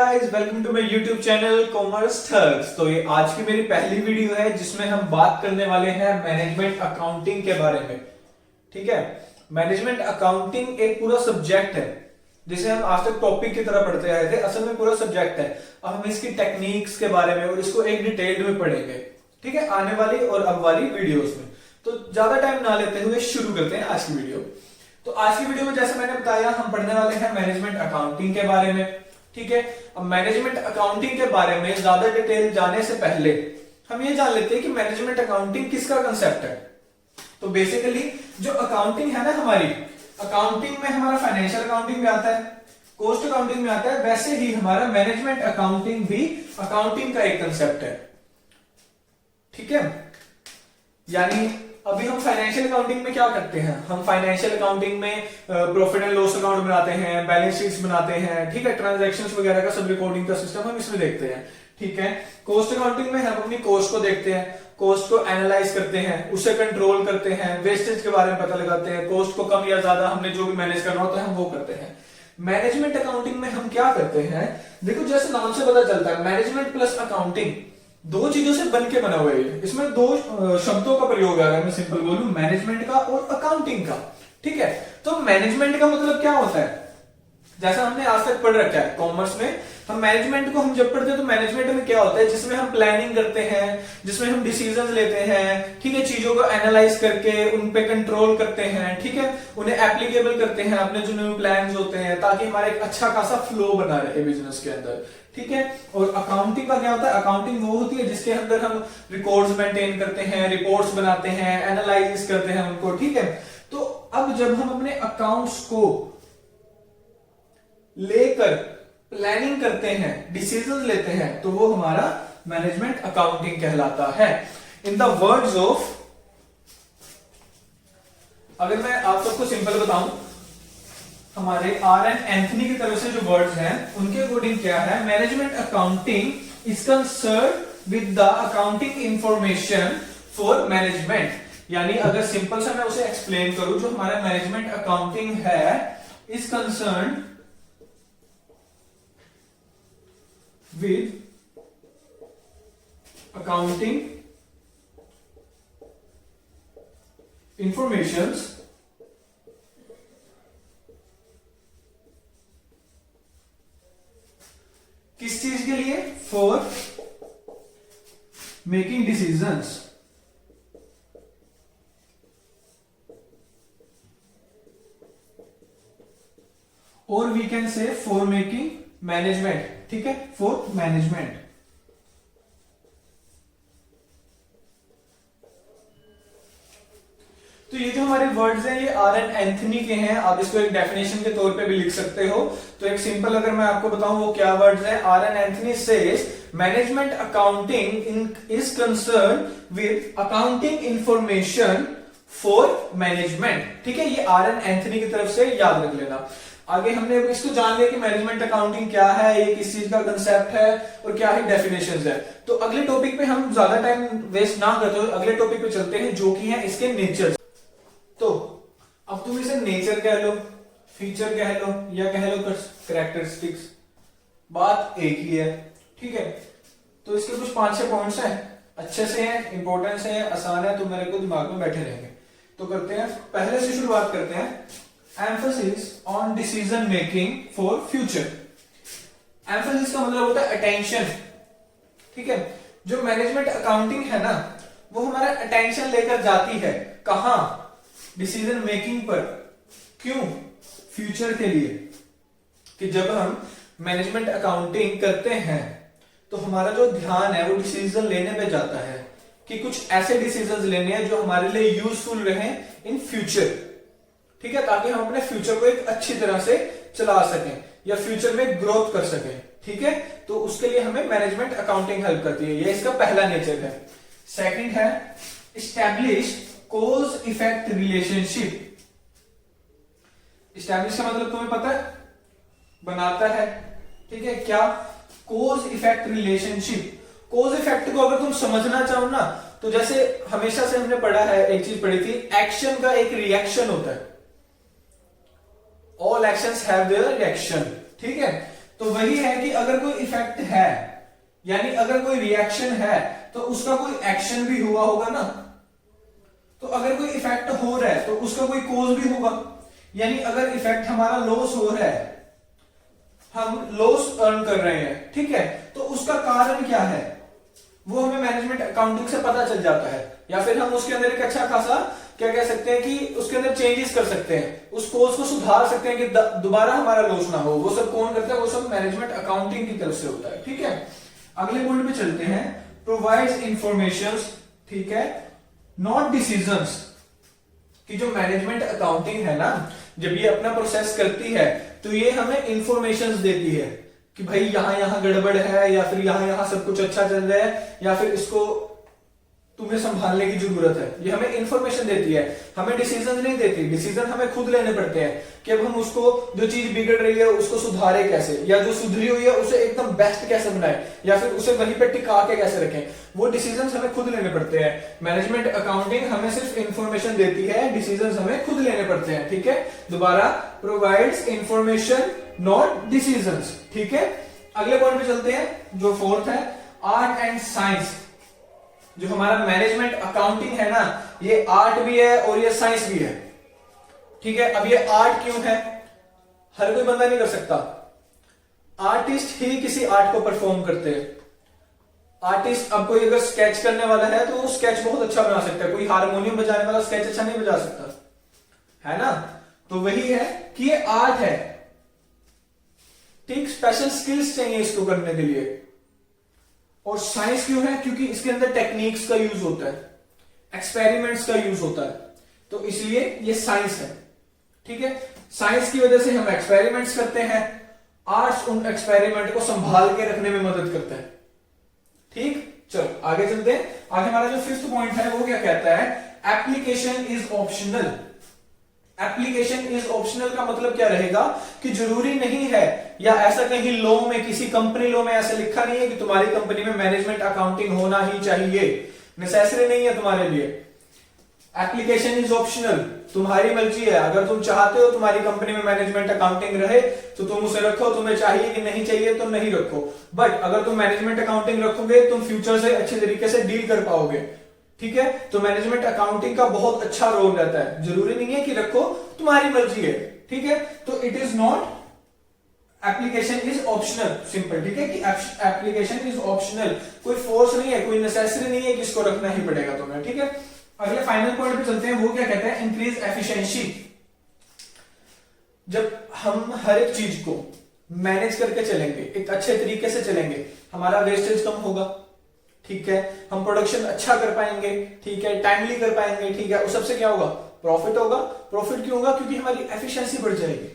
Guys, welcome to my YouTube channel commerce thugs. तो ये आज की मेरी पहली वीडियो है जिसमें हम बात करने वाले हैं मैनेजमेंट अकाउंटिंग के बारे में। ठीक है, मैनेजमेंट अकाउंटिंग एक पूरा सब्जेक्ट है जिसे हम आज तक टॉपिक की तरह पढ़ते आए थे। असल में पूरा सब्जेक्ट है। अब हम इसकी टेक्निक्स के बारे में और इसको एक डिटेल में पढ़ेंगे। ठीक है, आने वाली और अब वाली वीडियोस में। तो ज्यादा टाइम ना लेते हुए शुरू करते हैं आज की वीडियो। तो आज की वीडियो में जैसे मैंने बताया, हम पढ़ने वाले हैं मैनेजमेंट अकाउंटिंग के बारे में। ठीक है, अब मैनेजमेंट अकाउंटिंग के बारे में ज्यादा डिटेल जाने से पहले हम ये जान लेते हैं कि मैनेजमेंट अकाउंटिंग किसका कंसेप्ट है। तो बेसिकली जो अकाउंटिंग है ना हमारी, अकाउंटिंग में हमारा फाइनेंशियल अकाउंटिंग में आता है, कॉस्ट अकाउंटिंग में आता है, वैसे ही हमारा मैनेजमेंट अकाउंटिंग भी अकाउंटिंग का एक कंसेप्ट है। ठीक है, यानी अभी हम फाइनेंशियल अकाउंटिंग में क्या करते हैं, हम फाइनेंशियल अकाउंटिंग में प्रॉफिट एंड लॉस अकाउंट बनाते हैं, बैलेंस शीट्स बनाते हैं। ठीक है, ट्रांजैक्शंस वगैरह का सब रिकॉर्डिंग का सिस्टम हम इसमें देखते हैं। ठीक है, कॉस्ट अकाउंटिंग में हम अपनी कॉस्ट को देखते हैं, कॉस्ट को एनालाइज करते हैं, उसे कंट्रोल करते हैं, वेस्टेज के बारे में पता लगाते हैं, कॉस्ट को कम या ज्यादा हमने जो भी मैनेज करना होता है हम वो करते हैं। मैनेजमेंट अकाउंटिंग में हम क्या करते हैं, देखो जैसे नाम से पता चलता है, मैनेजमेंट प्लस अकाउंटिंग दो चीजों से बन के बना हुआ है। इसमें दो शब्दों का प्रयोग है, अगर मैं सिंपल बोलूं, मैनेजमेंट का और अकाउंटिंग का। ठीक है, तो मैनेजमेंट का मतलब क्या होता है, जैसा हमने आज तक पढ़ रखा है कॉमर्स में, हम मैनेजमेंट को हम जब पढ़ते हैं तो मैनेजमेंट में क्या होता है, जिसमें हम प्लानिंग करते हैं, जिसमें हम डिसीजंस लेते हैं। ठीक है, चीजों को एनालाइज करके उन पे कंट्रोल करते हैं। ठीक है, उन्हें एप्लीकेबल करते हैं अपने जो न्यू प्लान्स होते हैं, ताकि हमारा एक अच्छा खासा फ्लो बना रहे बिजनेस के अंदर। ठीक है, और अकाउंटिंग का क्या होता है, अकाउंटिंग वो होती है जिसके अंदर हम रिकॉर्ड्स मेंटेन करते हैं, रिपोर्ट्स बनाते हैं, एनालाइज करते हैं उनको। ठीक है, तो अब जब हम अपने अकाउंट्स को लेकर प्लानिंग करते हैं, डिसीजन लेते हैं, तो वो हमारा मैनेजमेंट अकाउंटिंग कहलाता है। इन द वर्ड्स ऑफ, अगर मैं आप सबको सिंपल बताऊं, हमारे आर एन एंथनी की तरफ से जो वर्ड्स हैं उनके अकॉर्डिंग क्या है, management accounting is concern with the accounting information for management. यानी अगर सिंपल सा मैं उसे एक्सप्लेन करूं, जो हमारा मैनेजमेंट अकाउंटिंग है is concern with accounting informations किस चीज के लिए, फॉर मेकिंग डिसीजंस, और we can say for making management. ठीक है, फॉर मैनेजमेंट। तो ये जो हमारे वर्ड्स हैं ये आर एन एंथनी के हैं। आप इसको एक डेफिनेशन के तौर पे भी लिख सकते हो। तो एक सिंपल अगर मैं आपको बताऊं वो क्या वर्ड्स हैं, R N Anthony says management accounting is concern with accounting information for management. ठीक है, ये आर एन एंथनी की तरफ से याद रख लेना। आगे हमने इसको जान लिया कि मैनेजमेंट अकाउंटिंग क्या है, ये किस चीज का कंसेप्ट है और क्या है डेफिनेशंस है। तो अगले टॉपिक पे हम ज्यादा टाइम वेस्ट ना करते हुए अगले टॉपिक पे चलते हैं, जो कि है इसके नेचर। तो अब तुम इसे नेचर कह लो, फीचर कह लो, या कह लो कैरेक्टरिस्टिक्स, बात एक ही है। ठीक है, तो इसके कुछ 5-6 पॉइंट्स हैं, अच्छे से हैं, इंपॉर्टेंस है, आसान है, तो मेरे को दिमाग में बैठे रहेंगे। तो करते हैं, पहले से शुरुआत करते हैं। Emphasis on decision making for future। Emphasis का मतलब होता है attention। ठीक है, जो मैनेजमेंट अकाउंटिंग है ना, वो हमारा अटेंशन लेकर जाती है कहां, डिसीजन मेकिंग पर। क्यों, फ्यूचर के लिए, कि जब हम मैनेजमेंट अकाउंटिंग करते हैं तो हमारा जो ध्यान है वो डिसीजन लेने पे जाता है, कि कुछ ऐसे डिसीजन लेने हैं जो हमारे लिए यूजफुल रहे इन फ्यूचर। ठीक है, ताकि हम अपने फ्यूचर को एक अच्छी तरह से चला सकें या फ्यूचर में ग्रोथ कर सकें। ठीक है, तो उसके लिए हमें मैनेजमेंट अकाउंटिंग हेल्प करती है। ये इसका पहला नेचर है। सेकंड है establish cause effect relationship. Establish का मतलब तुम्हें पता है, बनाता है। ठीक है, क्या, cause effect relationship. Cause effect को अगर तुम समझना चाहो ना, तो जैसे हमेशा से हमने पढ़ा है, एक चीज पढ़ी थी, एक्शन का एक रिएक्शन होता है। All actions have their reaction. ठीक है, तो वही है कि अगर कोई इफेक्ट है, यानी अगर कोई रिएक्शन है तो उसका कोई एक्शन भी हुआ होगा ना। तो अगर कोई इफेक्ट हो रहा है तो उसका कोई कोज भी होगा, यानी अगर इफेक्ट हमारा लॉस हो रहा है, हम लॉस अर्न कर रहे हैं, ठीक है, तो उसका कारण क्या है वो हमें मैनेजमेंट अकाउंटिंग से पता चल जाता है, या फिर हम उसके अंदर एक अच्छा खासा क्या कह सकते हैं कि उसके अंदर चेंजेस कर सकते हैं, उस कोर्स को सुधार सकते हैं कि दोबारा हमारा लॉस ना हो। वो सब कौन करता है? वो सब मैनेजमेंट अकाउंटिंग की तरफ से होता है, ठीक है। अगले पॉइंट पे चलते हैं, प्रोवाइड्स इंफॉर्मेशंस, ठीक है, नॉट डिसीजंस। कि जो मैनेजमेंट अकाउंटिंग है ना, जब ये अपना प्रोसेस करती है तो ये हमें इंफॉर्मेशंस देती है कि भाई यहां यहां गड़बड़ है, या फिर यहां यहां सब कुछ अच्छा चल रहा है, या फिर इसको तुम्हें संभालने की जरूरत है। ये हमें इंफॉर्मेशन देती है, हमें डिसीजन नहीं देती। डिसीजन हमें खुद लेने पड़ते हैं कि अब हम उसको, जो चीज बिगड़ रही है उसको सुधारे कैसे, या जो सुधरी हुई है उसे एकदम बेस्ट कैसे बनाए, या फिर उसे वहीं पे टिका के कैसे रखें। वो डिसीजन हमें खुद लेने पड़ते हैं। मैनेजमेंट अकाउंटिंग हमें सिर्फ इंफॉर्मेशन देती है, डिसीजन हमें खुद लेने पड़ते हैं, ठीक है। दोबारा, प्रोवाइड्स इंफॉर्मेशन नॉट डिसीजंस, ठीक है। अगले पॉइंट पे चलते हैं, जो फोर्थ है, आर्ट एंड साइंस। जो हमारा मैनेजमेंट अकाउंटिंग है ना, ये आर्ट भी है और ये साइंस भी है, ठीक है। अब ये आर्ट क्यों है? हर कोई बंदा नहीं कर सकता, आर्टिस्ट ही किसी आर्ट को परफॉर्म करते हैं। आर्टिस्ट, अब कोई अगर स्केच करने वाला है तो वो स्केच बहुत अच्छा बना सकता है, कोई हारमोनियम बजाने वाला स्केच अच्छा नहीं बजा सकता, है ना। तो वही है कि ये आर्ट है, ठीक। स्पेशल स्किल्स चाहिए इसको करने के लिए। और साइंस क्यों है? क्योंकि इसके अंदर टेक्निक्स का यूज होता है, एक्सपेरिमेंट्स का यूज होता है, तो इसलिए ये साइंस है, ठीक है। साइंस की वजह से हम एक्सपेरिमेंट्स करते हैं, आर्ट्स उन एक्सपेरिमेंट को संभाल के रखने में मदद करता है, ठीक। चलो आगे चलते हैं। आगे हमारा जो फिफ्थ पॉइंट है वो क्या कहता है? Application is optional. Application is optional का मतलब क्या रहेगा कि जरूरी नहीं है, या ऐसा कहीं लॉ में, किसी कंपनी लॉ में ऐसा लिखा नहीं है कि तुम्हारी कंपनी में मैनेजमेंट अकाउंटिंग होना ही चाहिए, नेसेसरी नहीं है तुम्हारे लिए। एप्लीकेशन इज ऑप्शनल, तुम्हारी मर्जी है। अगर तुम चाहते हो तुम्हारी कंपनी में मैनेजमेंट अकाउंटिंग रहे तो तुम उसे रखो, तुम्हें चाहिए कि नहीं चाहिए तो नहीं रखो। बट अगर तुम मैनेजमेंट अकाउंटिंग रखोगे तुम फ्यूचर से अच्छे तरीके से डील कर पाओगे, ठीक है। तो मैनेजमेंट अकाउंटिंग का बहुत अच्छा रोल रहता है, जरूरी नहीं है कि रखो, तुम्हारी मर्जी है, ठीक है। तो it is not, application is optional, simple, ठीक है, कि एप्लीकेशन इज ऑप्शनल, कोई फोर्स नहीं है, कोई नेसेसरी नहीं है कि इसको रखना ही पड़ेगा तुम्हें, ठीक है। अगले फाइनल पॉइंट पे चलते हैं, वो क्या कहते हैं? Increase efficiency. जब हम हर एक चीज को मैनेज करके चलेंगे, एक अच्छे तरीके से चलेंगे, हमारा वेस्टेज कम होगा, ठीक है, हम प्रोडक्शन अच्छा कर पाएंगे, ठीक है, टाइमली कर पाएंगे, ठीक है। उस सबसे क्या होगा? प्रॉफिट होगा। प्रॉफिट क्यों होगा? क्योंकि हमारी एफिशिएंसी बढ़ जाएगी,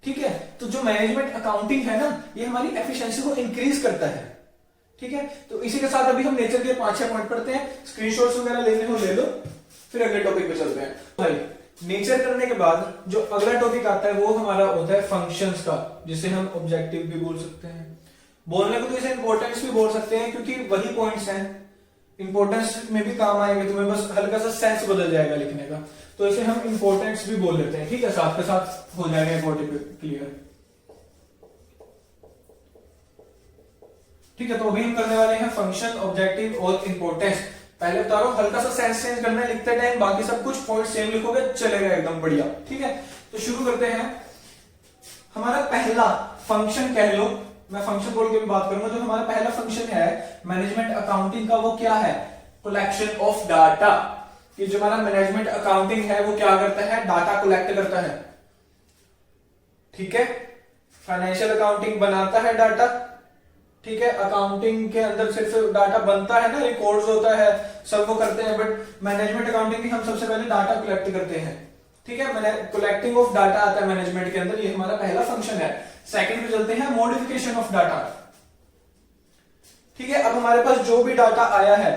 ठीक है। तो जो मैनेजमेंट अकाउंटिंग है ना, ये हमारी एफिशिएंसी को इंक्रीज करता है, ठीक है। तो इसी के साथ अभी हम नेचर के 5-6 पॉइंट पढ़ते हैं, स्क्रीनशॉट्स वगैरह लेने हो ले लो, फिर अगले टॉपिक पे चलते हैं। भाई नेचर करने के बाद जो अगला टॉपिक आता है वो हमारा होता है फंक्शंस का, जिसे हम ऑब्जेक्टिव भी बोल सकते हैं, बोलने को तो इसे इंपॉर्टेंस भी बोल सकते हैं, क्योंकि वही पॉइंट्स हैं, इंपॉर्टेंस में भी काम आएंगे, तुम्हें बस हल्का सा सेंस बदल जाएगा लिखने का, तो इसे हम इंपॉर्टेंस भी बोल लेते हैं, ठीक है। साथ के साथ हो जाएगा इंपॉर्टेंट क्लियर, ठीक है। तो अभी हम करने वाले हैं फंक्शन, ऑब्जेक्टिव और इंपॉर्टेंस। पहले बता रहा हूं, हल्का सा सेंस चेंज करना है लिखते टाइम, बाकी सब कुछ पॉइंट सेम लिखोगे चलेगा एकदम बढ़िया, ठीक है। तो शुरू करते हैं। हमारा पहला फंक्शन कह लो, मैं फंक्शन बोल के भी बात करूंगा। जो हमारा पहला फंक्शन है मैनेजमेंट अकाउंटिंग का, वो क्या है? Collection of data. कि जो हमारा मैनेजमेंट अकाउंटिंग है वो क्या करता है? डाटा कलेक्ट करता है, ठीक है। फाइनेंशियल अकाउंटिंग बनाता है डाटा, ठीक है। अकाउंटिंग के अंदर सिर्फ डाटा बनता है ना, रिकॉर्ड्स होता है, सब वो करते हैं, बट मैनेजमेंट अकाउंटिंग में हम सबसे पहले डाटा कलेक्ट करते हैं, ठीक है। मैंने कलेक्टिंग ऑफ डाटा आता है मैनेजमेंट के अंदर, ये हमारा पहला फंक्शन है। सेकंड पे चलते हैं, मॉडिफिकेशन ऑफ डाटा, ठीक है। अब हमारे पास जो भी डाटा आया है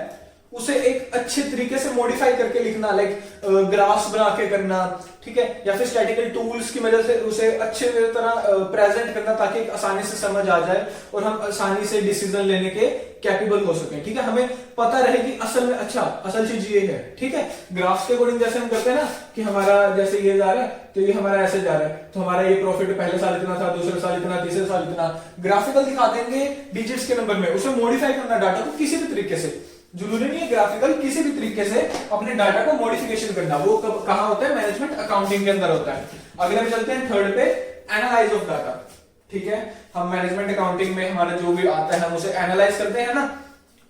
उसे एक अच्छे तरीके से मॉडिफाई करके लिखना, लाइक ग्राफ्स बना के करना, ठीक है, या फिर स्टैटिकल टूल्स की मदद से उसे अच्छे तरह प्रेजेंट करना ताकि आसानी से समझ आ जाए और हम आसानी से डिसीजन लेने के कैपेबल हो सके, ठीक है। हमें पता रहे कि असल में अच्छा असल चीज ये है, ठीक है। ग्राफ्स के अकॉर्डिंग जैसे हम करते हैं ना कि हमारा जैसे ये जा रहा है तो ये हमारा ऐसे जा रहा है, तो हमारा ये प्रॉफिट पहले साल इतना था, दूसरे साल इतना, तीसरे साल इतना, ग्राफिकल दिखा देंगे डिजिट्स के नंबर में। उसे मॉडिफाई करना डाटा को किसी भी तरीके से, जरूरी नहीं है ग्राफिकल, किसी भी तरीके से अपने डाटा को मॉडिफिकेशन करना, वो कहां होता है, मैनेजमेंट अकाउंटिंग के अंदर होता है। अगले में चलते हैं थर्ड पे, एनालाइज ऑफ डाटा, ठीक है। हम मैनेजमेंट अकाउंटिंग में हमारा जो भी आता है हम उसे एनालाइज करते हैं ना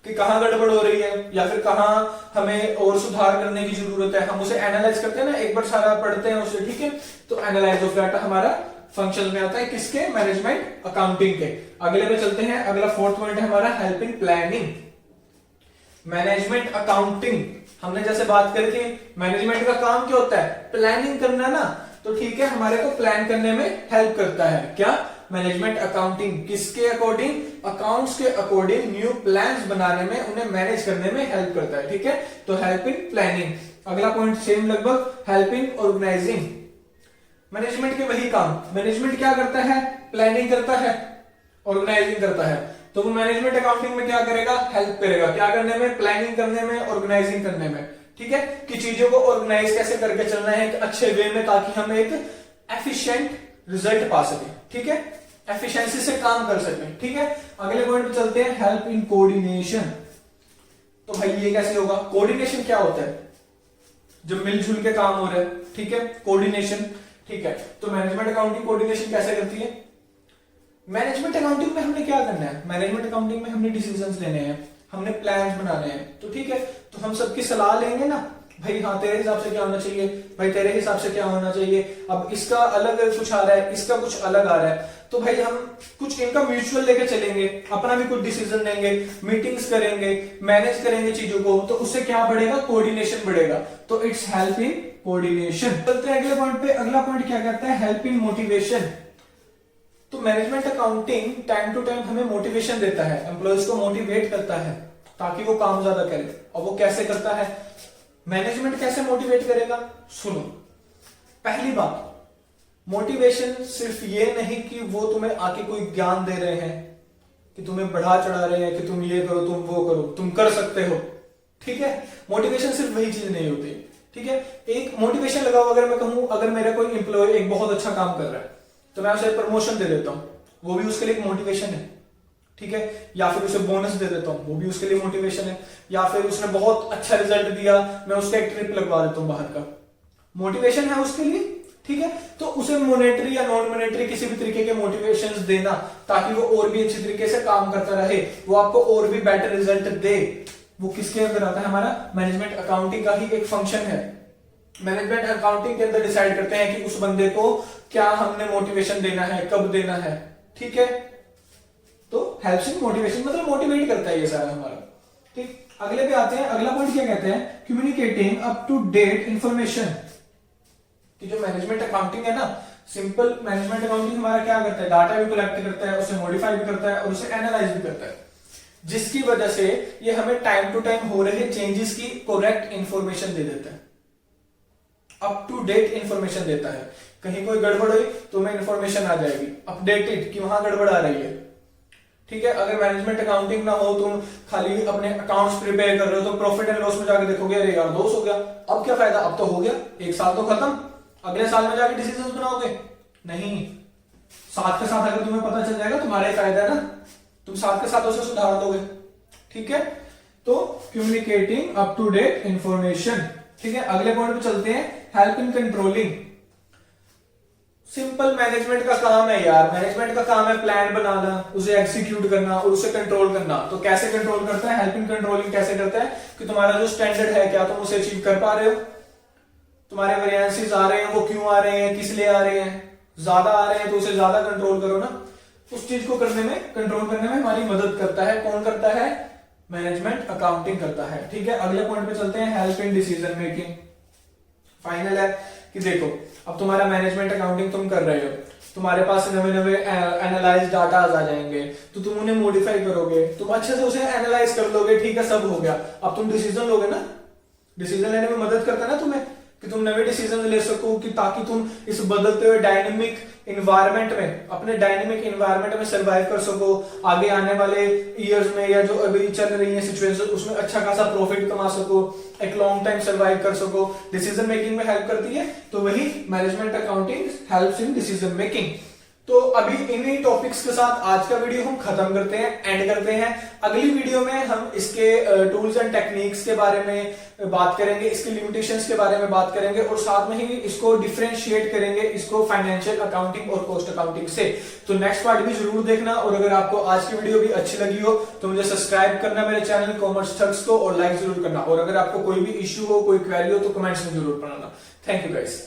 कि कहां गड़बड़ हो रही है या फिर कहां हमें और सुधार करने की जरूरत है, हम उसे एनालाइज करते हैं ना, एक बार सारा पढ़ते हैं उसे, ठीक है। तो एनालाइज ऑफ डाटा हमारा फंक्शन में आता है किसके, मैनेजमेंट अकाउंटिंग के। अगले पे चलते हैं, अगला फोर्थ पॉइंट है हमारा help in planning. Management accounting हमने जैसे बात करी थी, मैनेजमेंट का काम क्या होता है, प्लानिंग करना ना, तो ठीक है, हमारे को प्लान करने में हेल्प करता है क्या, मैनेजमेंट अकाउंटिंग। किसके अकॉर्डिंग, अकाउंट्स के अकॉर्डिंग न्यू प्लान्स बनाने में, उन्हें मैनेज करने में हेल्प करता है, ठीक है। तो हेल्प इन प्लानिंग। अगला पॉइंट सेम लगभग, हेल्प इन ऑर्गेनाइजिंग। मैनेजमेंट के वही काम, मैनेजमेंट क्या करता है, प्लानिंग करता है, ऑर्गेनाइजिंग करता है, तो वो मैनेजमेंट अकाउंटिंग में क्या करेगा, हेल्प करेगा, क्या करने में, प्लानिंग करने में, ऑर्गेनाइजिंग करने में, ठीक है, कि चीजों को ऑर्गेनाइज कैसे करके चलना है एक अच्छे वे में ताकि हम एक एफिशिएंट रिजल्ट पा सके, ठीक है, एफिशिएंसी से काम कर सके, ठीक है। अगले पॉइंट पे चलते हैं, हेल्प इन कोऑर्डिनेशन। तो भाई ये कैसे होगा, कोऑर्डिनेशन क्या होता है, जब मिलजुल के काम हो रहा है, ठीक है, कोऑर्डिनेशन, ठीक है। तो मैनेजमेंट अकाउंटिंग कोऑर्डिनेशन कैसे करती है, मैनेजमेंट अकाउंटिंग में हमने क्या करना है, मैनेजमेंट अकाउंटिंग में हमने डिसीजंस लेने हैं, हमने प्लान्स बनाने हैं, तो ठीक है, तो हम सबकी सलाह लेंगे ना, भाई हाँ तेरे हिसाब से क्या होना चाहिए, भाई तेरे हिसाब से क्या होना चाहिए, अब इसका अलग कुछ आ रहा है, इसका कुछ अलग आ रहा है, तो भाई हम कुछ इनका म्यूचुअल लेके चलेंगे, अपना भी कुछ डिसीजन लेंगे, मीटिंग्स करेंगे, मैनेज करेंगे चीजों को, तो उससे क्या बढ़ेगा, कोऑर्डिनेशन बढ़ेगा, तो इट्स हेल्प इन कोऑर्डिनेशन। चलते हैं अगले पॉइंट पे। अगला पॉइंट क्या कहता है, हेल्प इन मोटिवेशन। तो management accounting time to time हमें मोटिवेशन देता है, एम्प्लॉयज को मोटिवेट करता है ताकि वो काम ज्यादा करे। और वो कैसे करता है, मैनेजमेंट कैसे मोटिवेट करेगा, सुनो। पहली बात, मोटिवेशन सिर्फ ये नहीं कि वो तुम्हें आके कोई ज्ञान दे रहे हैं, कि तुम्हें बढ़ा चढ़ा रहे हैं कि तुम ये करो, तुम वो करो, तुम कर सकते हो, ठीक है। मोटिवेशन सिर्फ वही चीज नहीं होती, ठीक है। एक मोटिवेशन लगाओ, अगर मैं कहूं, अगर मेरा कोई एम्प्लॉय एक बहुत अच्छा काम कर रहा है तो मैं उसे प्रमोशन दे देता हूं, वो भी उसके लिए एक मोटिवेशन है, ठीक है। या फिर उसे बोनस दे देता हूं, वो भी उसके लिए मोटिवेशन है। या फिर उसने बहुत अच्छा रिजल्ट दिया, मैं उसका एक ट्रिप लगवा देता हूं बाहर का, मोटिवेशन है उसके लिए, ठीक है। तो उसे मॉनेटरी या नॉन मॉनेटरी किसी भी तरीके के मोटिवेशंस देना ताकि वो और भी अच्छी तरीके से काम करता रहे, वो आपको और भी बेटर रिजल्ट दे, वो किसके अंदर आता है, हमारा मैनेजमेंट अकाउंटिंग का ही एक फंक्शन है। मैनेजमेंट अकाउंटिंग के अंदर डिसाइड करते हैं कि उस बंदे को क्या हमने मोटिवेशन देना है, कब देना है, ठीक है। तो हेल्प्स इन मोटिवेशन मतलब मोटिवेट करता है ये सारा हमारा, ठीक। अगले पे आते हैं, अगला पॉइंट क्या कहते हैं, communicating up to date information. कि जो मैनेजमेंट अकाउंटिंग है ना, सिंपल मैनेजमेंट अकाउंटिंग हमारा क्या करता है, डाटा भी कलेक्ट करता है, उसे मॉडिफाई भी करता है और उसे एनालाइज भी करता है, जिसकी वजह से ये हमें टाइम टू टाइम हो रहे चेंजेस की करेक्ट इंफॉर्मेशन दे देता है, अप टू डेट इंफॉर्मेशन देता है। कहीं कोई गड़बड़ हुई तो हमें इंफॉर्मेशन आ जाएगी अपडेटेड कि वहां गड़बड़ आ रही है, ठीक है। अगर मैनेजमेंट अकाउंटिंग ना हो, तुम खाली अपने अकाउंट्स प्रिपेयर कर रहे हो तो प्रॉफिट एंड लॉस में जाके देखोगे अरे यार लॉस हो गया, अब क्या फायदा, अब तो हो गया, एक साल तो खत्म, अगले साल में जाके डिसीजन बनाओगे, नहीं, साथ के साथ अगर तुम्हें पता चल जाएगा तुम्हारा ही फायदा है ना, तुम साथ के साथ उसे सुधार दोगे, ठीक है। तो communicating up to date information, ठीक है। अगले पॉइंट पे चलते हैं, help in controlling. Simple management का काम है यार, मैनेजमेंट का काम है प्लान बनाना, उसे एग्जीक्यूट करना और उसे कंट्रोल करना। तो कैसे कंट्रोल करता है, हेल्प इन कंट्रोलिंग कैसे करता है कि तुम्हारा जो स्टैंडर्ड है क्या तुम उसे अचीव कर पा रहे हो, तुम्हारे वेरिएंसेस आ रहे हैं वो क्यों आ रहे हैं, किस लिए आ रहे हैं, ज्यादा आ रहे हैं तो उसे ज्यादा कंट्रोल करो ना। उस चीज को करने में, कंट्रोल करने में हमारी मदद करता है, कौन करता है, मैनेजमेंट अकाउंटिंग करता है, ठीक है। अगले पॉइंट पे चलते हैं, help in decision making. Final है कि देखो अब तुम्हारा मैनेजमेंट अकाउंटिंग तुम कर रहे हो, तुम्हारे पास नवे नवे एनालाइज डाटा आ जाएंगे, तो तुम उन्हें मॉडिफाई करोगे, तुम अच्छे से उसे एनालाइज कर लोगे, ठीक है, सब हो गया। अब तुम डिसीजन लोगे ना, डिसीजन लेने में मदद करता है ना तुम्हें, कि तुम नए डिसीजन ले सको, कि ताकि तुम इस बदलते हुए डायनेमिक इन्वायरमेंट में, अपने डायनेमिक इन्वायरमेंट में सर्वाइव कर सको, आगे आने वाले ईयर्स में या जो अभी चल रही है सिचुएशन उसमें अच्छा खासा प्रॉफिट कमा सको, एक लॉन्ग टाइम सर्वाइव कर सको। डिसीजन मेकिंग में हेल्प करती है, तो वही management accounting helps in decision making. तो अभी इन्हीं टॉपिक्स के साथ आज का वीडियो हम खत्म करते हैं, एंड करते हैं। अगली वीडियो में हम इसके टूल्स एंड टेक्निक्स के बारे में बात करेंगे, इसके लिमिटेशंस के बारे में बात करेंगे, और साथ में ही इसको डिफरेंशिएट करेंगे इसको फाइनेंशियल अकाउंटिंग और कॉस्ट अकाउंटिंग से। तो नेक्स्ट पार्ट भी जरूर देखना, और अगर आपको आज की वीडियो भी अच्छी लगी हो तो मुझे सब्सक्राइब करना मेरे चैनल कॉमर्स ठग्स को, और लाइक जरूर करना, और अगर आपको कोई भी इश्यू हो, कोई क्वेरी हो तो कमेंट्स में जरूर बनाना। Thank you guys.